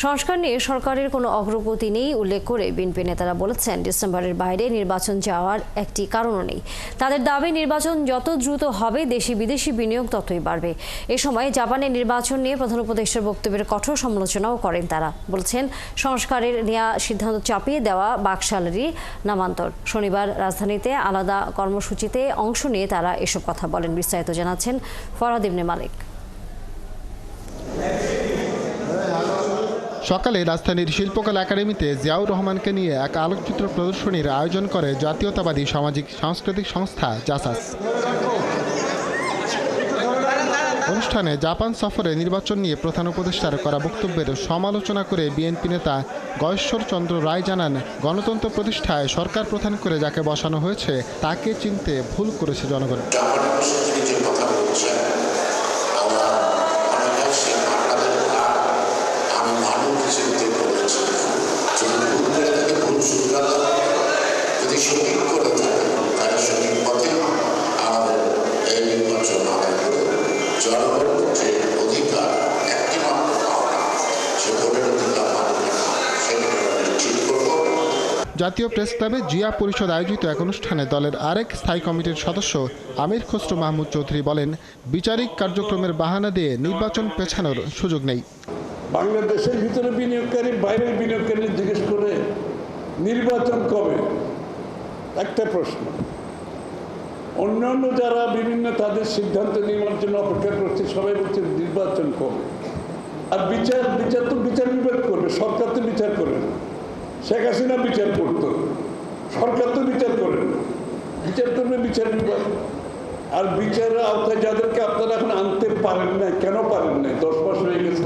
সংস্কার নিয়ে সরকারের কোনো অগ্রগতি নেই উল্লেখ করে বিএনপি নেতারা বলেছেন, ডিসেম্বরের বাইরে নির্বাচন যাওয়ার একটি কারণও নেই। তাদের দাবি, নির্বাচন যত দ্রুত হবে দেশি বিদেশি বিনিয়োগ ততই বাড়বে। এ সময় জাপানের নির্বাচন নিয়ে প্রধান উপদেষ্টার বক্তব্যের কঠোর সমালোচনাও করেন তারা। বলছেন, সংস্কারের নেওয়া সিদ্ধান্ত চাপিয়ে দেওয়া বাকশালেরই নামান্তর। শনিবার রাজধানীতে আলাদা কর্মসূচিতে অংশ নিয়ে তারা এসব কথা বলেন। বিস্তারিত জানাচ্ছেন ফরহাদ ইবনে মালিক। সকালে রাজধানীর শিল্পকলা একাডেমিতে জিয়াউর রহমানকে নিয়ে এক আলোকচিত্র প্রদর্শনীর আয়োজন করে জাতীয়তাবাদী সামাজিক সাংস্কৃতিক সংস্থা জাসাস। অনুষ্ঠানে জাপান সফরে নির্বাচন নিয়ে প্রধান উপদেষ্টার করা বক্তব্যের সমালোচনা করে বিএনপি নেতা গয়েশ্বর চন্দ্র রায় জানান, গণতন্ত্র প্রতিষ্ঠায় সরকার প্রধান করে যাকে বসানো হয়েছে তাকে চিনতে ভুল করেছে জনগণ। জাতীয় প্রেস ক্লাবে জিয়া পরিষদ আয়োজিত এক অনুষ্ঠানে দলের আরেক স্থায়ী কমিটির সদস্য আমির খসরু মাহমুদ চৌধুরী বলেন, বিচারিক কার্যক্রমের বাহানা দিয়ে নির্বাচন পেছানোর সুযোগ নেই। বাংলাদেশের ভিতরে বিনিয়োগকারী, বাইরের বিনিয়োগকারী জিজ্ঞেস করে নির্বাচন কবে, একটা প্রশ্ন। অন্যান্য যারা বিভিন্ন তাদের সিদ্ধান্ত নেওয়ার জন্য অপেক্ষা করছে, সবাই বলছে নির্বাচন কবে। আর বিচার তো বিচার বিভাগ করবে, সরকার তো বিচার করে না। শেখ হাসিনা বিচার করতো, সরকার তো বিচার করে না, বিচার করবে বিচার বিভাগ। আর বিচারের আওতায় যাদেরকে আপনারা এখন আনতে পারেন না, কেন পারেন না? 10 মাস হয়ে গেছে।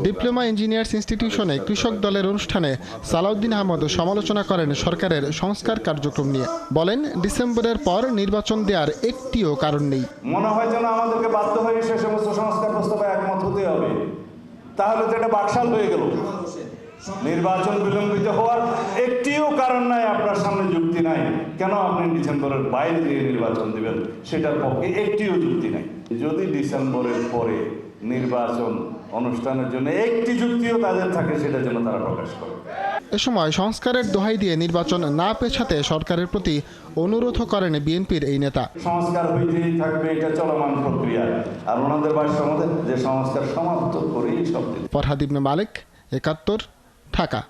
ডিপ্লোমা ইঞ্জিনিয়ার্স ইনস্টিটিউশনে কৃষক দলের অনুষ্ঠানে সালাউদ্দিন আহমদ সমালোচনা করেন সরকারের সংস্কার কার্যক্রম নিয়ে। বলেন, ডিসেম্বরের পর নির্বাচন দেওয়ার একটিও কারণ নেই। মনে হয় যেন আমাদেরকে বাধ্য হয়ে সে সমস্ত সংস্কার প্রস্তাবে একমত হতে হবে, তাহলে তো এটা বাকশাল হয়ে গেল। নির্বাচন বিলম্বিত হওয়ার একটিও কারণ নাই, আপনার সামনে যুক্তি নাই। কেন আপনি ডিসেম্বরের বাইরে দিয়ে নির্বাচন দিবেন, সেটার পক্ষে একটিও যুক্তি নাই। যদি ডিসেম্বরের পরে নির্বাচন অনুষ্ঠানের জন্য একটি যুক্তিও তাদের থাকে, সেটা যেন তারা প্রকাশ করে। এ সময় সংস্কারের দোহাই দিয়ে নির্বাচন না পেছাতে সরকারের প্রতি অনুরোধ করেন বিএনপির এই নেতা। সংস্কার হইতেই থাকবে, এটা চলমান প্রক্রিয়া। আর ওনাদের ভাষ্য মতে যে সংস্কার সমাপ্ত করেই সব। ফরহাদ ইবনে মালিক, ৭১, ঢাকা।